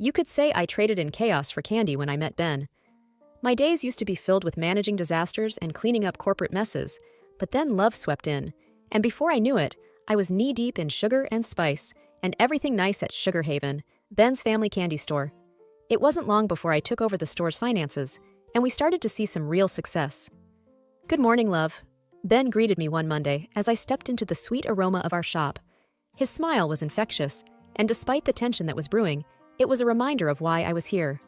You could say I traded in chaos for candy when I met Ben. My days used to be filled with managing disasters and cleaning up corporate messes, but then love swept in, and before I knew it, I was knee-deep in sugar and spice, and everything nice at Sugar Haven, Ben's family candy store. It wasn't long before I took over the store's finances, and we started to see some real success. "Good morning, love." Ben greeted me one Monday as I stepped into the sweet aroma of our shop. His smile was infectious, and despite the tension that was brewing, it was a reminder of why I was here.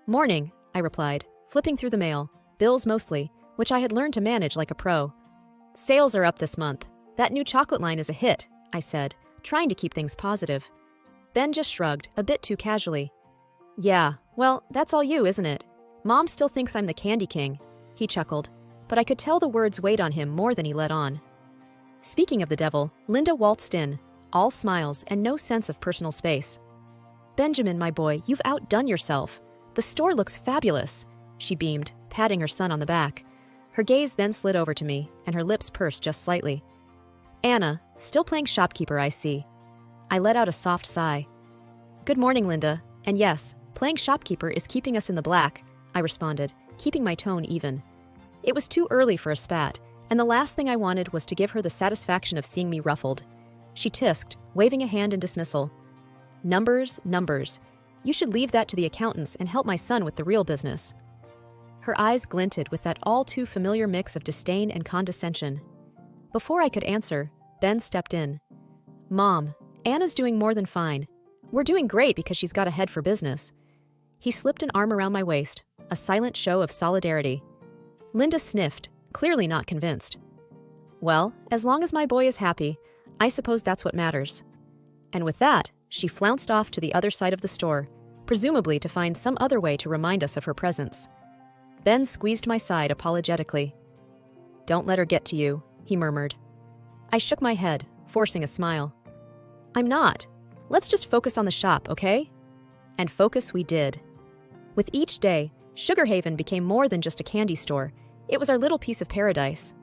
"Morning," I replied, flipping through the mail, bills mostly, which I had learned to manage like a pro. "Sales are up this month. That new chocolate line is a hit," I said, trying to keep things positive. Ben just shrugged, a bit too casually. "Yeah, well, that's all you, isn't it? Mom still thinks I'm the candy king." He chuckled, but I could tell the words weighed on him more than he let on. Speaking of the devil, Linda waltzed in, all smiles and no sense of personal space. "Benjamin, my boy, you've outdone yourself. The store looks fabulous," she beamed, patting her son on the back. Her gaze then slid over to me, and her lips pursed just slightly. "Anna, still playing shopkeeper, I see." I let out a soft sigh. "Good morning, Linda, and yes, playing shopkeeper is keeping us in the black," I responded, keeping my tone even. It was too early for a spat, and the last thing I wanted was to give her the satisfaction of seeing me ruffled. She tisked, waving a hand in dismissal. "Numbers, numbers. You should leave that to the accountants and help my son with the real business." Her eyes glinted with that all-too-familiar mix of disdain and condescension. Before I could answer, Ben stepped in. "Mom, Anna's doing more than fine. We're doing great because she's got a head for business." He slipped an arm around my waist, a silent show of solidarity. Linda sniffed, clearly not convinced. "Well, as long as my boy is happy, I suppose that's what matters." And with that, she flounced off to the other side of the store, presumably to find some other way to remind us of her presence. Ben squeezed my side apologetically. "Don't let her get to you," he murmured. I shook my head, forcing a smile. "I'm not. Let's just focus on the shop, okay?" And focus we did. With each day, Sugar Haven became more than just a candy store. It was our little piece of paradise.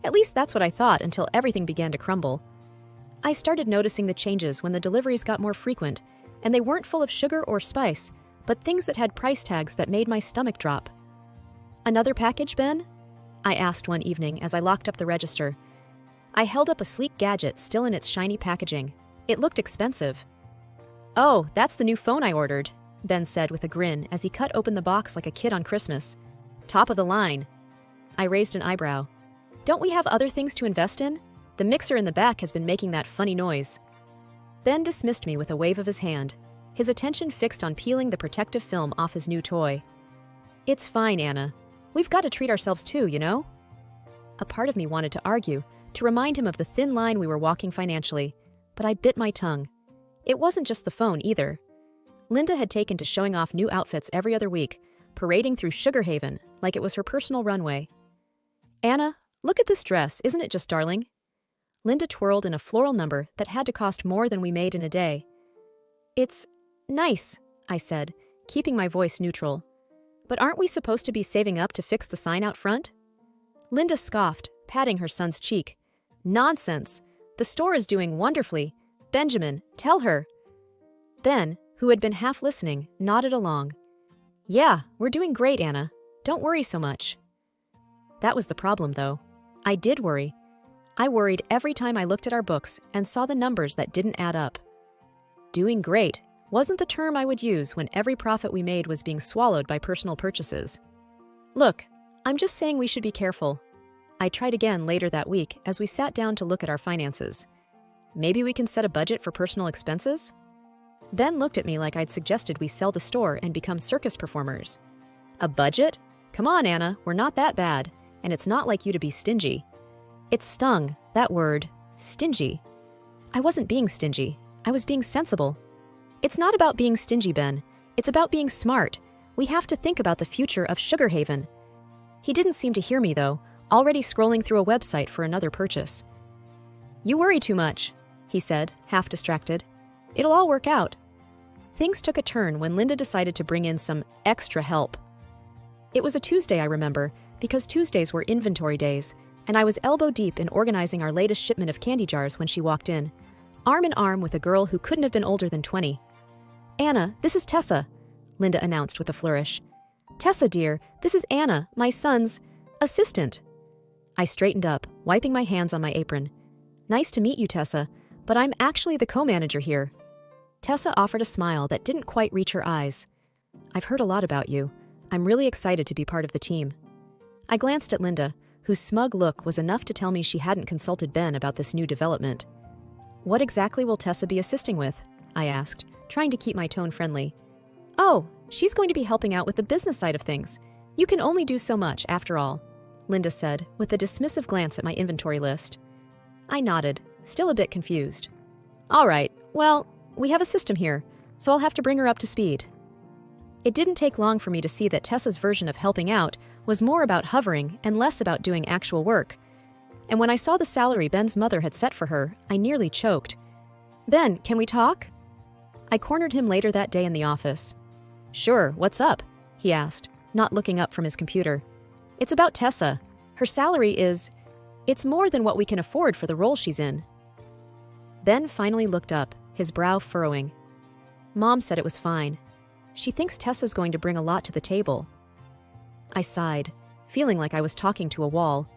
At least that's what I thought until everything began to crumble. I started noticing the changes when the deliveries got more frequent, and they weren't full of sugar or spice, but things that had price tags that made my stomach drop. "Another package, Ben?" I asked one evening as I locked up the register. I held up a sleek gadget still in its shiny packaging. It looked expensive. "Oh, that's the new phone I ordered," Ben said with a grin as he cut open the box like a kid on Christmas. "Top of the line." I raised an eyebrow. "Don't we have other things to invest in? The mixer in the back has been making that funny noise." Ben dismissed me with a wave of his hand, his attention fixed on peeling the protective film off his new toy. "It's fine, Anna. We've got to treat ourselves too, you know?" A part of me wanted to argue, to remind him of the thin line we were walking financially, but I bit my tongue. It wasn't just the phone either. Linda had taken to showing off new outfits every other week, parading through Sugar Haven like it was her personal runway. "Anna, look at this dress, isn't it just darling?" Linda twirled in a floral number that had to cost more than we made in a day. "It's nice," I said, keeping my voice neutral. "But aren't we supposed to be saving up to fix the sign out front?" Linda scoffed, patting her son's cheek. "Nonsense! The store is doing wonderfully. Benjamin, tell her." Ben, who had been half listening, nodded along. "Yeah, we're doing great, Anna. Don't worry so much." That was the problem, though. I did worry. I worried every time I looked at our books and saw the numbers that didn't add up. Doing great wasn't the term I would use when every profit we made was being swallowed by personal purchases. "Look, I'm just saying we should be careful." I tried again later that week as we sat down to look at our finances. "Maybe we can set a budget for personal expenses?" Ben looked at me like I'd suggested we sell the store and become circus performers. "A budget? Come on, Anna, we're not that bad, and it's not like you to be stingy." It stung, that word, stingy. I wasn't being stingy. I was being sensible. "It's not about being stingy, Ben. It's about being smart. We have to think about the future of Sugar Haven." He didn't seem to hear me, though, already scrolling through a website for another purchase. "You worry too much," he said, half distracted. "It'll all work out." Things took a turn when Linda decided to bring in some extra help. It was a Tuesday, I remember, because Tuesdays were inventory days, and I was elbow deep in organizing our latest shipment of candy jars when she walked in, arm in arm with a girl who couldn't have been older than 20. Anna, this is Tessa, Linda announced with a flourish. Tessa, dear, this is Anna, my son's assistant. I straightened up, wiping my hands on my apron. Nice to meet you, Tessa, but I'm actually the co-manager here. Tessa offered a smile that didn't quite reach her eyes. I've heard a lot about you. I'm really excited to be part of the team. I glanced at Linda, whose smug look was enough to tell me she hadn't consulted Ben about this new development. What exactly will Tessa be assisting with? I asked, trying to keep my tone friendly. Oh, she's going to be helping out with the business side of things. You can only do so much, after all, Linda said, with a dismissive glance at my inventory list. I nodded, still a bit confused. All right, well, we have a system here, so I'll have to bring her up to speed. It didn't take long for me to see that Tessa's version of helping out was more about hovering and less about doing actual work. And when I saw the salary Ben's mother had set for her, I nearly choked. Ben, can we talk? I cornered him later that day in the office. Sure, what's up? He asked, not looking up from his computer. It's about Tessa. Her salary it's more than what we can afford for the role she's in. Ben finally looked up, his brow furrowing. Mom said it was fine. She thinks Tessa's going to bring a lot to the table. I sighed, feeling like I was talking to a wall.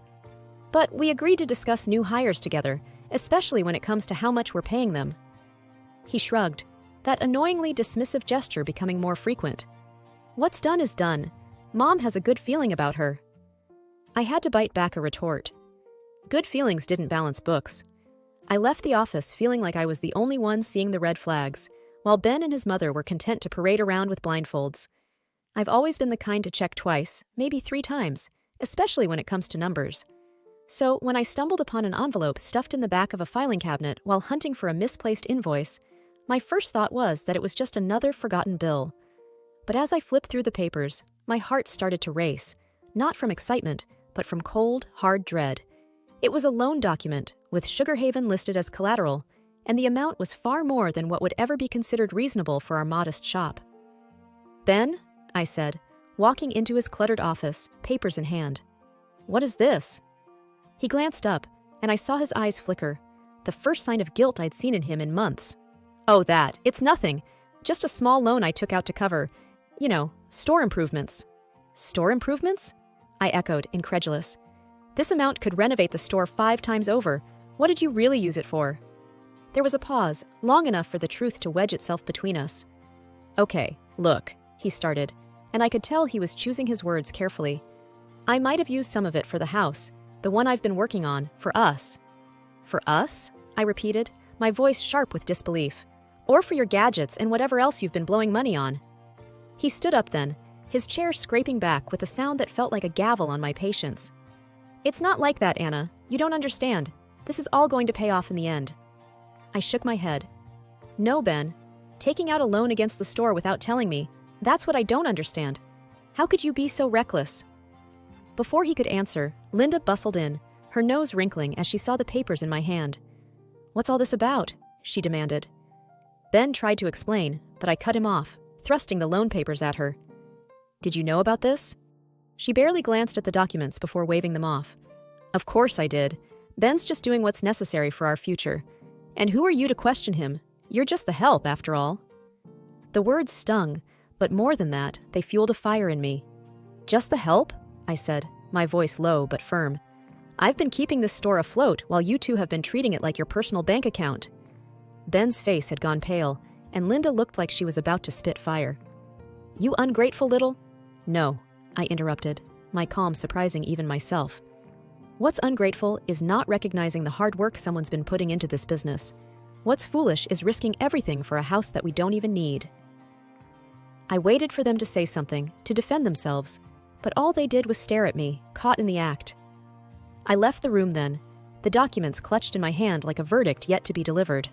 But we agreed to discuss new hires together, especially when it comes to how much we're paying them. He shrugged, that annoyingly dismissive gesture becoming more frequent. What's done is done. Mom has a good feeling about her. I had to bite back a retort. Good feelings didn't balance books. I left the office feeling like I was the only one seeing the red flags, while Ben and his mother were content to parade around with blindfolds. I've always been the kind to check twice, maybe 3 times, especially when it comes to numbers. So when I stumbled upon an envelope stuffed in the back of a filing cabinet while hunting for a misplaced invoice, my first thought was that it was just another forgotten bill. But as I flipped through the papers, my heart started to race, not from excitement, but from cold, hard dread. It was a loan document, with Sugar Haven listed as collateral, and the amount was far more than what would ever be considered reasonable for our modest shop. Ben, I said, walking into his cluttered office, papers in hand. What is this? He glanced up, and I saw his eyes flicker, the first sign of guilt I'd seen in him in months. Oh, it's nothing. Just a small loan I took out to cover, store improvements. Store improvements? I echoed, incredulous. This amount could renovate the store 5 times over. What did you really use it for? There was a pause, long enough for the truth to wedge itself between us. Okay, look, he started, and I could tell he was choosing his words carefully. I might have used some of it for the house, the one I've been working on, for us. For us? I repeated, my voice sharp with disbelief. Or for your gadgets and whatever else you've been blowing money on. He stood up then, his chair scraping back with a sound that felt like a gavel on my patience. It's not like that, Anna. You don't understand. This is all going to pay off in the end. I shook my head. No, Ben. Taking out a loan against the store without telling me, that's what I don't understand. How could you be so reckless? Before he could answer, Linda bustled in, her nose wrinkling as she saw the papers in my hand. What's all this about? She demanded. Ben tried to explain, but I cut him off, thrusting the loan papers at her. Did you know about this? She barely glanced at the documents before waving them off. Of course I did. Ben's just doing what's necessary for our future. And who are you to question him? You're just the help, after all. The words stung, but more than that, they fueled a fire in me. Just the help? I said, my voice low but firm. I've been keeping this store afloat while you two have been treating it like your personal bank account. Ben's face had gone pale, and Linda looked like she was about to spit fire. You ungrateful little... No, I interrupted, my calm surprising even myself. What's ungrateful is not recognizing the hard work someone's been putting into this business. What's foolish is risking everything for a house that we don't even need. I waited for them to say something, to defend themselves, but all they did was stare at me, caught in the act. I left the room then, the documents clutched in my hand like a verdict yet to be delivered.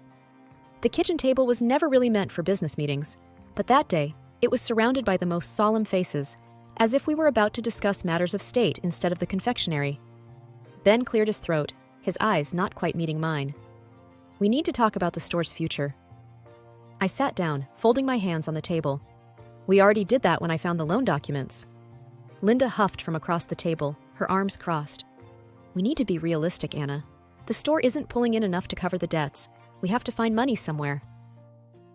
The kitchen table was never really meant for business meetings, but that day, it was surrounded by the most solemn faces, as if we were about to discuss matters of state instead of the confectionery. Ben cleared his throat, his eyes not quite meeting mine. We need to talk about the store's future. I sat down, folding my hands on the table. We already did that when I found the loan documents. Linda huffed from across the table, her arms crossed. We need to be realistic, Anna. The store isn't pulling in enough to cover the debts. We have to find money somewhere.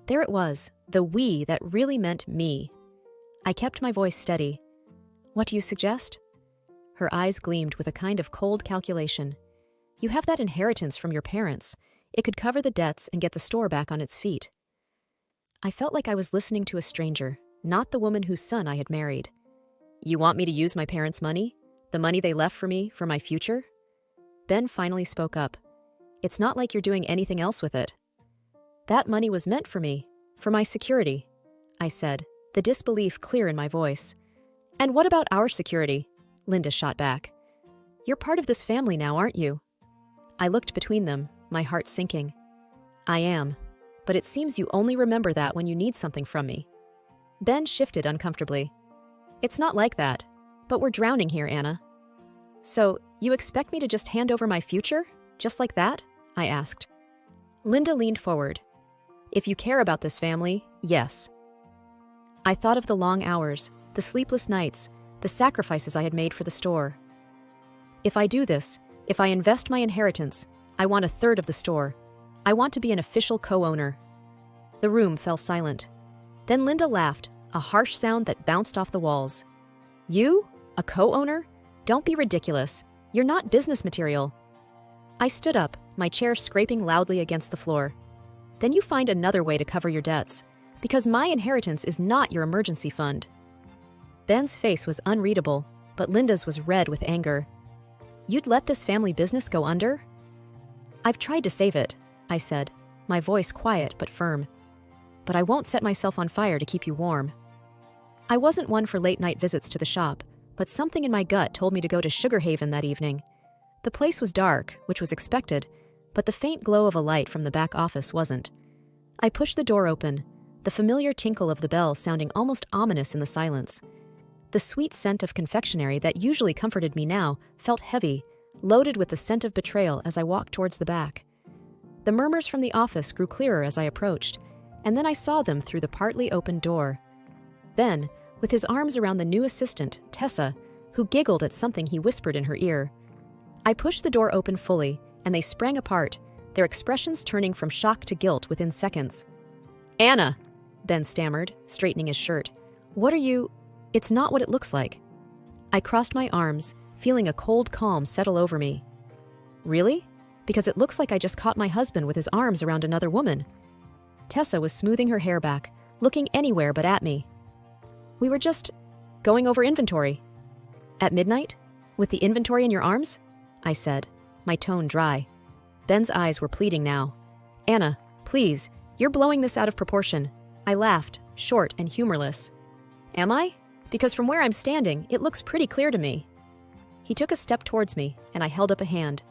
There it was, The we that really meant me. I kept my voice steady. What do you suggest? Her eyes gleamed with a kind of cold calculation. You have that inheritance from your parents. It could cover the debts and get the store back on its feet. I felt like I was listening to a stranger, not the woman whose son I had married. You want me to use my parents' money? The money they left for me, for my future? Ben finally spoke up. It's not like you're doing anything else with it. That money was meant for me, for my security, I said, the disbelief clear in my voice. And what about our security? Linda shot back. You're part of this family now, aren't you? I looked between them, my heart sinking. I am, but it seems you only remember that when you need something from me. Ben shifted uncomfortably. It's not like that, but we're drowning here, Anna. So, you expect me to just hand over my future? Just like that? I asked. Linda leaned forward. If you care about this family, yes. I thought of the long hours, the sleepless nights, the sacrifices I had made for the store. If I do this, if I invest my inheritance, I want a third of the store. I want to be an official co-owner. The room fell silent. Then Linda laughed, a harsh sound that bounced off the walls. You? A co-owner? Don't be ridiculous. You're not business material. I stood up, my chair scraping loudly against the floor. Then you find another way to cover your debts, because my inheritance is not your emergency fund. Ben's face was unreadable, but Linda's was red with anger. You'd let this family business go under? I've tried to save it, I said, my voice quiet but firm. But I won't set myself on fire to keep you warm. I wasn't one for late-night visits to the shop, but something in my gut told me to go to Sugar Haven that evening. The place was dark, which was expected, but the faint glow of a light from the back office wasn't. I pushed the door open, the familiar tinkle of the bell sounding almost ominous in the silence. The sweet scent of confectionery that usually comforted me now felt heavy, loaded with the scent of betrayal as I walked towards the back. The murmurs from the office grew clearer as I approached, and then I saw them through the partly opened door. Ben, with his arms around the new assistant, Tessa, who giggled at something he whispered in her ear. I pushed the door open fully, and they sprang apart, their expressions turning from shock to guilt within seconds. Anna, Ben stammered, straightening his shirt. What are you... It's not what it looks like. I crossed my arms, feeling a cold calm settle over me. Really? Because it looks like I just caught my husband with his arms around another woman. Tessa was smoothing her hair back, looking anywhere but at me. We were just going over inventory. At midnight? With the inventory in your arms? I said, my tone dry. Ben's eyes were pleading now. Anna, please, you're blowing this out of proportion. I laughed, short and humorless. Am I? Because from where I'm standing, it looks pretty clear to me. He took a step towards me, and I held up a hand.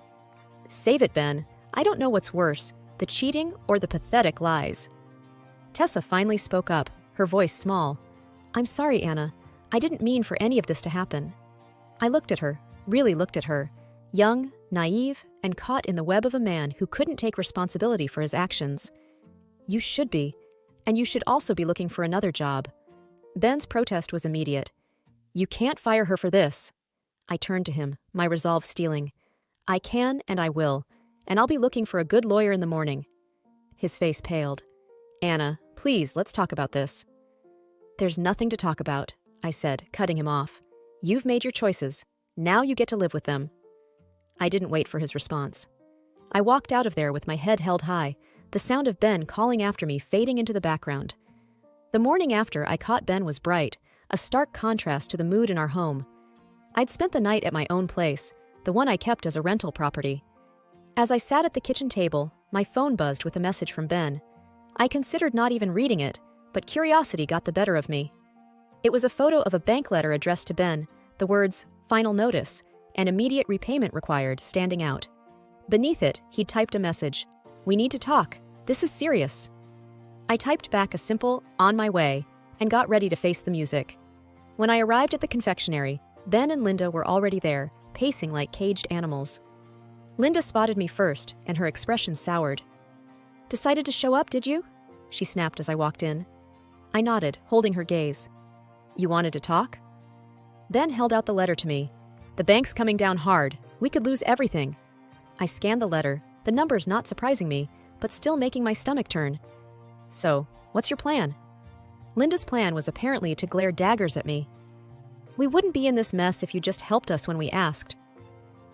Save it, Ben. I don't know what's worse, the cheating or the pathetic lies. Tessa finally spoke up, her voice small. I'm sorry, Anna. I didn't mean for any of this to happen. I looked at her, really looked at her, young, naive, and caught in the web of a man who couldn't take responsibility for his actions. You should be, and you should also be looking for another job. Ben's protest was immediate. You can't fire her for this. I turned to him, my resolve steeling. I can and I will, and I'll be looking for a good lawyer in the morning. His face paled. Anna, please, let's talk about this. There's nothing to talk about, I said, cutting him off. You've made your choices. Now you get to live with them. I didn't wait for his response. I walked out of there with my head held high, the sound of Ben calling after me fading into the background. The morning after, I caught Ben was bright, a stark contrast to the mood in our home. I'd spent the night at my own place, the one I kept as a rental property. As I sat at the kitchen table, my phone buzzed with a message from Ben. I considered not even reading it, but curiosity got the better of me. It was a photo of a bank letter addressed to Ben, the words, "Final notice," and "immediate repayment required," standing out. Beneath it, he'd typed a message. We need to talk. This is serious. I typed back a simple, on my way, and got ready to face the music. When I arrived at the confectionery, Ben and Linda were already there, pacing like caged animals. Linda spotted me first, and her expression soured. Decided to show up, did you? She snapped as I walked in. I nodded, holding her gaze. You wanted to talk? Ben held out the letter to me. The bank's coming down hard. We could lose everything. I scanned the letter, the numbers not surprising me, but still making my stomach turn. So, what's your plan? Linda's plan was apparently to glare daggers at me. We wouldn't be in this mess if you just helped us when we asked.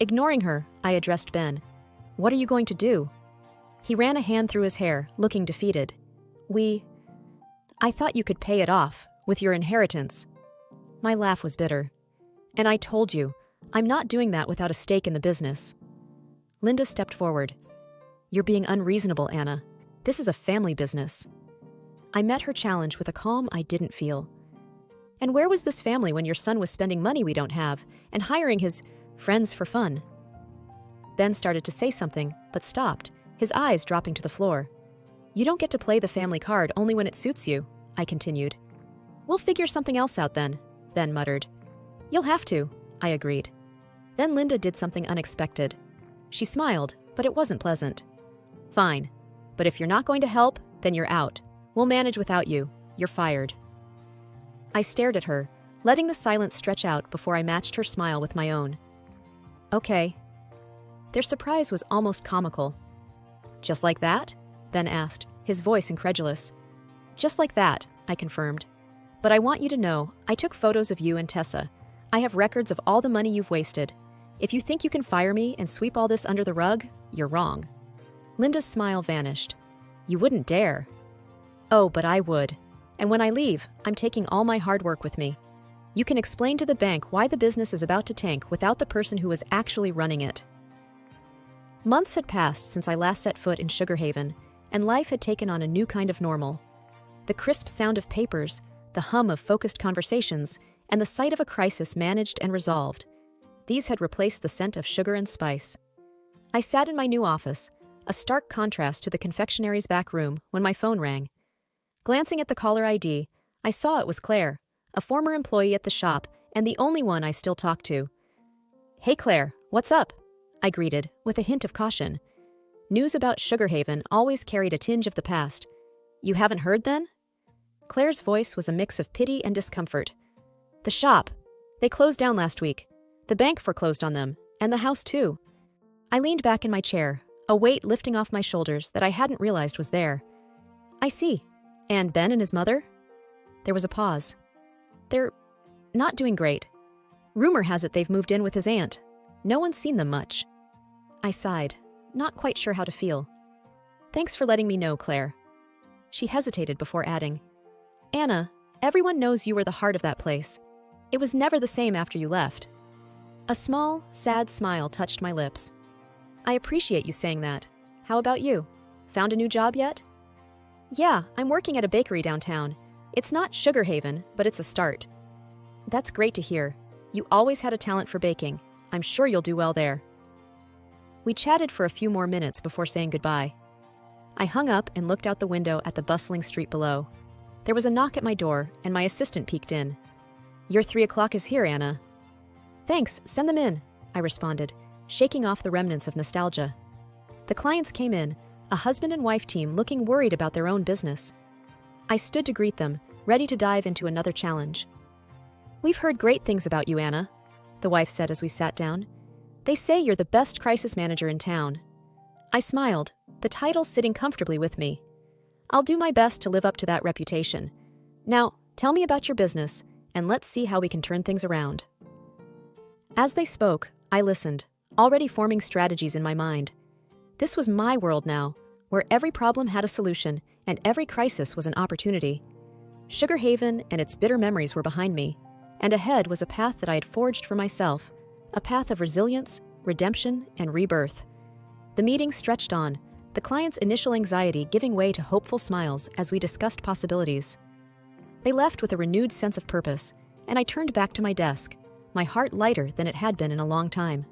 Ignoring her, I addressed Ben. What are you going to do? He ran a hand through his hair, looking defeated. I thought you could pay it off, with your inheritance. My laugh was bitter. And I told you, I'm not doing that without a stake in the business. Linda stepped forward. You're being unreasonable, Anna. This is a family business. I met her challenge with a calm I didn't feel. And where was this family when your son was spending money we don't have and hiring his friends for fun? Ben started to say something, but stopped, his eyes dropping to the floor. You don't get to play the family card only when it suits you, I continued. We'll figure something else out then, Ben muttered. You'll have to, I agreed. Then Linda did something unexpected. She smiled, but it wasn't pleasant. Fine, but if you're not going to help, then you're out. We'll manage without you. You're fired. I stared at her, letting the silence stretch out before I matched her smile with my own. Okay. Their surprise was almost comical. Just like that? Ben asked, his voice incredulous. Just like that, I confirmed. But I want you to know, I took photos of you and Tessa. I have records of all the money you've wasted. If you think you can fire me and sweep all this under the rug, you're wrong. Linda's smile vanished. You wouldn't dare. Oh, but I would. And when I leave, I'm taking all my hard work with me. You can explain to the bank why the business is about to tank without the person who was actually running it. Months had passed since I last set foot in Sugar Haven, and life had taken on a new kind of normal. The crisp sound of papers, the hum of focused conversations, and the sight of a crisis managed and resolved. These had replaced the scent of sugar and spice. I sat in my new office, a stark contrast to the confectionary's back room, when my phone rang. Glancing at the caller ID, I saw it was Claire, a former employee at the shop and the only one I still talked to. Hey Claire, what's up? I greeted, with a hint of caution. News about Sugar Haven always carried a tinge of the past. You haven't heard then? Claire's voice was a mix of pity and discomfort. The shop. They closed down last week. The bank foreclosed on them, and the house too. I leaned back in my chair, a weight lifting off my shoulders that I hadn't realized was there. I see. And Ben and his mother? There was a pause. They're not doing great. Rumor has it they've moved in with his aunt. No one's seen them much. I sighed, not quite sure how to feel. Thanks for letting me know, Claire. She hesitated before adding, Anna, everyone knows you were the heart of that place. It was never the same after you left. A small, sad smile touched my lips. I appreciate you saying that. How about you? Found a new job yet? Yeah, I'm working at a bakery downtown. It's not Sugar Haven, but it's a start. That's great to hear. You always had a talent for baking. I'm sure you'll do well there. We chatted for a few more minutes before saying goodbye. I hung up and looked out the window at the bustling street below. There was a knock at my door, and my assistant peeked in. Your 3 o'clock is here, Anna. Thanks, send them in, I responded, shaking off the remnants of nostalgia. The clients came in, a husband and wife team looking worried about their own business. I stood to greet them, ready to dive into another challenge. We've heard great things about you, Anna, the wife said as we sat down. They say you're the best crisis manager in town. I smiled, the title sitting comfortably with me. I'll do my best to live up to that reputation. Now, tell me about your business, and let's see how we can turn things around. As they spoke, I listened, already forming strategies in my mind. This was my world now, where every problem had a solution and every crisis was an opportunity. Sugar Haven and its bitter memories were behind me, and ahead was a path that I had forged for myself, a path of resilience, redemption, and rebirth. The meeting stretched on, the client's initial anxiety giving way to hopeful smiles as we discussed possibilities. They left with a renewed sense of purpose, and I turned back to my desk, my heart lighter than it had been in a long time.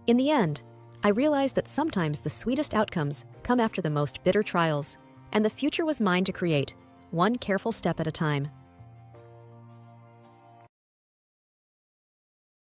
In the end, I realized that sometimes the sweetest outcomes come after the most bitter trials, and the future was mine to create, one careful step at a time.